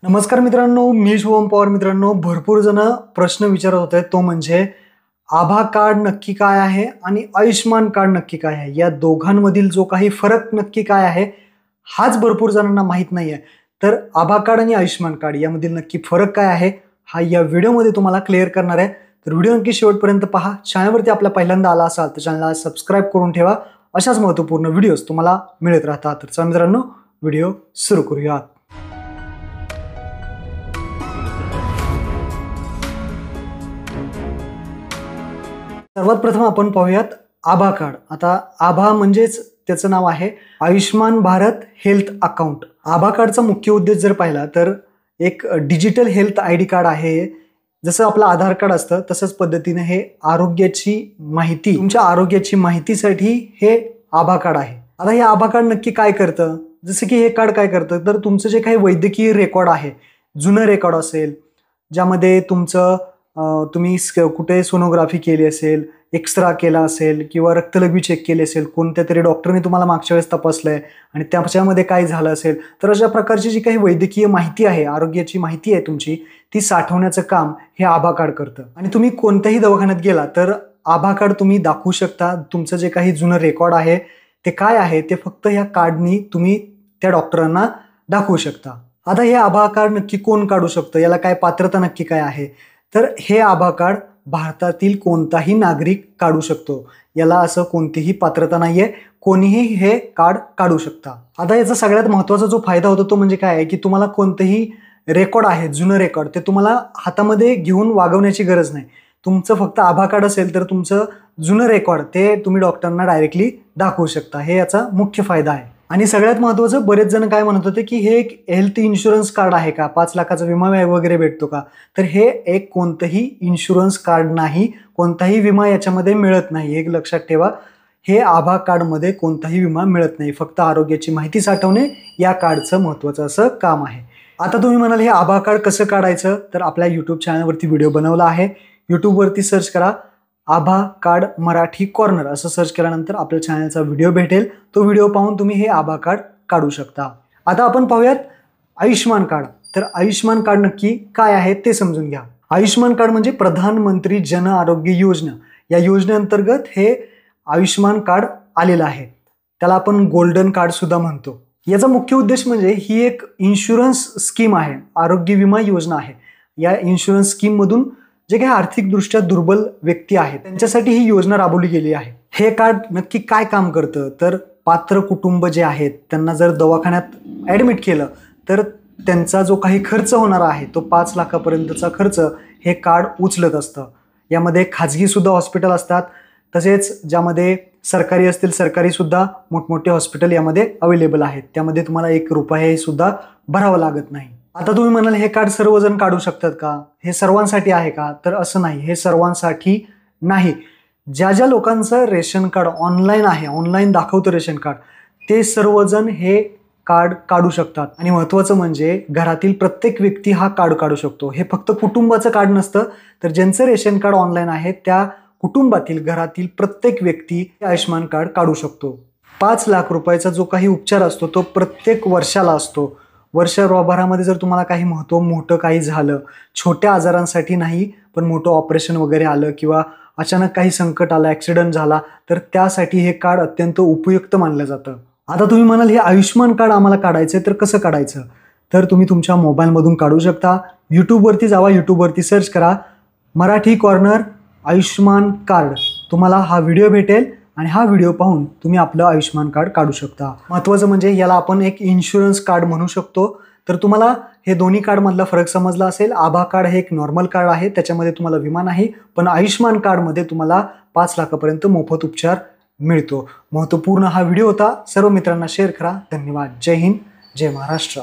नमस्कार मित्रांनो, मी शुभम पवार. मित्रांनो, भरपूर जण प्रश्न विचारत होते, तो म्हणजे आभा कार्ड नक्की काय आहे आणि आयुष्यमान कार्ड नक्की काय आहे, या दोघांमधील जो काही फरक नक्की काय आहे हाच भरपूर जणांना माहीत नाही आहे. तर आभा कार्ड आणि आयुष्यमान कार्ड यामधील नक्की फरक काय आहे हा या व्हिडिओमध्ये तुम्हाला क्लिअर करणार आहे. तर व्हिडिओ नक्की शेवटपर्यंत पहा. चॅनलवरती आपल्या पहिल्यांदा आला असाल तर चॅनलला सबस्क्राईब करून ठेवा. अशाच महत्त्वपूर्ण व्हिडिओज तुम्हाला मिळत राहतात. तर चला मित्रांनो, व्हिडिओ सुरू करूयात. सर्वात प्रथम आपण पाहूयात आभा कार्ड. आता आभा म्हणजेच त्याचं नाव आहे आयुष्मान भारत हेल्थ अकाउंट. आभा कार्डचा मुख्य उद्देश जर पाहिला तर एक डिजिटल हेल्थ आयडी कार्ड आहे. जसं आपलं आधार कार्ड असतं तसंच पद्धतीने हे आरोग्याची माहिती, तुमच्या आरोग्याची माहितीसाठी हे आभा कार्ड आहे. आता हे आभा कार्ड नक्की काय करतं, जसं की हे कार्ड काय करतं तर तुमचं जे काही वैद्यकीय रेकॉर्ड आहे, जुनं रेकॉर्ड असेल ज्यामध्ये तुमचं तुम्ही कुठे सोनोग्राफी केली असेल, एक्सरा केला असेल किंवा रक्तलघवी चेक केली असेल, कोणत्या तरी डॉक्टरने तुम्हाला मागच्या वेळेस तपासलंय आणि त्याच्यामध्ये काय झालं असेल, तर अशा प्रकारची जी काही वैद्यकीय माहिती आहे, आरोग्याची माहिती आहे तुमची, ती साठवण्याचं काम हे आभा कार्ड करतं. आणि तुम्ही कोणत्याही दवाखान्यात गेला तर आभा कार्ड तुम्ही दाखवू शकता. तुमचं जे काही जुनं रेकॉर्ड आहे ते काय आहे ते फक्त ह्या कार्डनी तुम्ही त्या डॉक्टरांना दाखवू शकता. आता हे आभा कार्ड नक्की कोण काढू शकतं, याला काय पात्रता नक्की काय आहे, तर हे आभा कार्ड भारतातील कोणताही नागरिक काढू शकतो. याला असं कोणतीही पात्रता नाहीये, कोणीही हे कार्ड काढू शकता. आता याचा सगळ्यात महत्त्वाचा जो फायदा होतो तो म्हणजे काय आहे की तुम्हाला कोणतेही रेकॉर्ड आहे, जुनं रेकॉर्ड, ते तुम्हाला हातामध्ये घेऊन वागवण्याची गरज नाही. तुमचं फक्त आभा कार्ड असेल तर तुमचं जुनं रेकॉर्ड ते तुम्ही डॉक्टरांना डायरेक्टली दाखवू शकता. हे याचा मुख्य फायदा आहे. आणि सगळ्यात महत्त्वाचं, बरेच जण काय म्हणत होते की हे एक हेल्थ इन्शुरन्स कार्ड आहे का, 5 लाखाचा विमा वगैरे भेटतो का, तर हे एक कोणतंही इन्शुरन्स कार्ड नाही, कोणताही विमा याच्यामध्ये मिळत नाही. एक लक्षात ठेवा, हे आभा कार्डमध्ये कोणताही विमा मिळत नाही. फक्त आरोग्याची माहिती साठवणे या कार्डचं महत्त्वाचं असं काम आहे. आता तुम्ही म्हणाल हे आभा कार्ड कसं काढायचं, तर आपल्या यूट्यूब चॅनलवरती व्हिडिओ बनवला आहे. यूट्यूबवरती सर्च करा आभा कार्ड मराठी कॉर्नर, असं सर्च केल्यानंतर आपल्या चॅनलचा व्हिडिओ भेटेल. तो व्हिडिओ पाहून तुम्ही हे आभा कार्ड काढू शकता. आता आपण पाहूयात आयुष्यमान कार्ड. तर आयुष्यमान कार्ड नक्की काय आहे ते समजून घ्या. आयुष्यमान कार्ड म्हणजे प्रधानमंत्री जन आरोग्य योजना, या योजनेअंतर्गत हे आयुष्यमान कार्ड आलेलं आहे. त्याला आपण गोल्डन कार्ड सुद्धा म्हणतो. याचा मुख्य उद्देश म्हणजे ही एक इन्शुरन्स स्कीम आहे, आरोग्य विमा योजना आहे. या इन्शुरन्स स्कीममधून जे काही आर्थिकदृष्ट्या दुर्बल व्यक्ती आहेत त्यांच्यासाठी ही योजना राबवली गेली आहे. हे कार्ड नक्की काय काम करतं, तर पात्र कुटुंब जे आहेत त्यांना जर दवाखान्यात ॲडमिट केलं तर त्यांचा जो काही खर्च होणार आहे तो 5 लाखापर्यंतचा खर्च हे कार्ड उचलत असतं. यामध्ये खाजगी सुद्धा हॉस्पिटल असतात, तसेच ज्यामध्ये सरकारी असतील सरकारी सुद्धा मोठमोठे हॉस्पिटल यामध्ये अवेलेबल आहेत. त्यामध्ये तुम्हाला 1 रुपया सुद्धा भरावा लागत नाही. आता तुम्ही म्हणाल हे कार्ड सर्वजण काढू शकतात का, हे सर्वांसाठी आहे का, तर असं नाही, हे सर्वांसाठी नाही. ज्या ज्या लोकांचं रेशन कार्ड ऑनलाईन आहे, ऑनलाईन दाखवतं रेशन कार्ड, ते सर्वजण हे कार्ड काढू शकतात. आणि महत्त्वाचं म्हणजे घरातील प्रत्येक व्यक्ती हा कार्ड काढू शकतो. हे फक्त कुटुंबाचं कार्ड नसतं, तर ज्यांचं रेशन कार्ड ऑनलाईन आहे त्या कुटुंबातील घरातील प्रत्येक व्यक्ती हे आयुष्यमान कार्ड काढू शकतो. 5 लाख रुपयाचा जो काही उपचार असतो तो प्रत्येक वर्षाला असतो. वर्षभरामध्ये जर तुम्हाला काही मोठं काही झालं, छोट्या आजारांसाठी नाही पण मोठं ऑपरेशन वगैरे आलं किंवा अचानक काही संकट आलं, ॲक्सिडेंट झाला, तर त्यासाठी हे कार्ड अत्यंत उपयुक्त मानलं जातं. आता तुम्ही म्हणाल हे आयुष्यमान कार्ड आम्हाला काढायचं तर कसं काढायचं, तर तुम्ही तुमच्या मोबाईलमधून काढू शकता. यूट्यूबवरती जावा, यूट्यूबवरती सर्च करा मराठी कॉर्नर आयुष्यमान कार्ड, तुम्हाला हा व्हिडिओ भेटेल आणि हा व्हिडिओ पाहून तुम्ही आपलं आयुष्यमान कार्ड काढू शकता. महत्त्वाचं म्हणजे याला आपण एक इन्शुरन्स कार्ड म्हणू शकतो. तर तुम्हाला हे दोन्ही कार्डमधला फरक समजला असेल. आभा कार्ड हे एक नॉर्मल कार्ड आहे, त्याच्यामध्ये तुम्हाला विमा नाही, पण आयुष्यमान कार्डमध्ये तुम्हाला 5 लाखापर्यंत मोफत उपचार मिळतो. महत्त्वपूर्ण हा व्हिडिओ होता. सर्व मित्रांना शेअर करा. धन्यवाद. जय हिंद, जय महाराष्ट्र.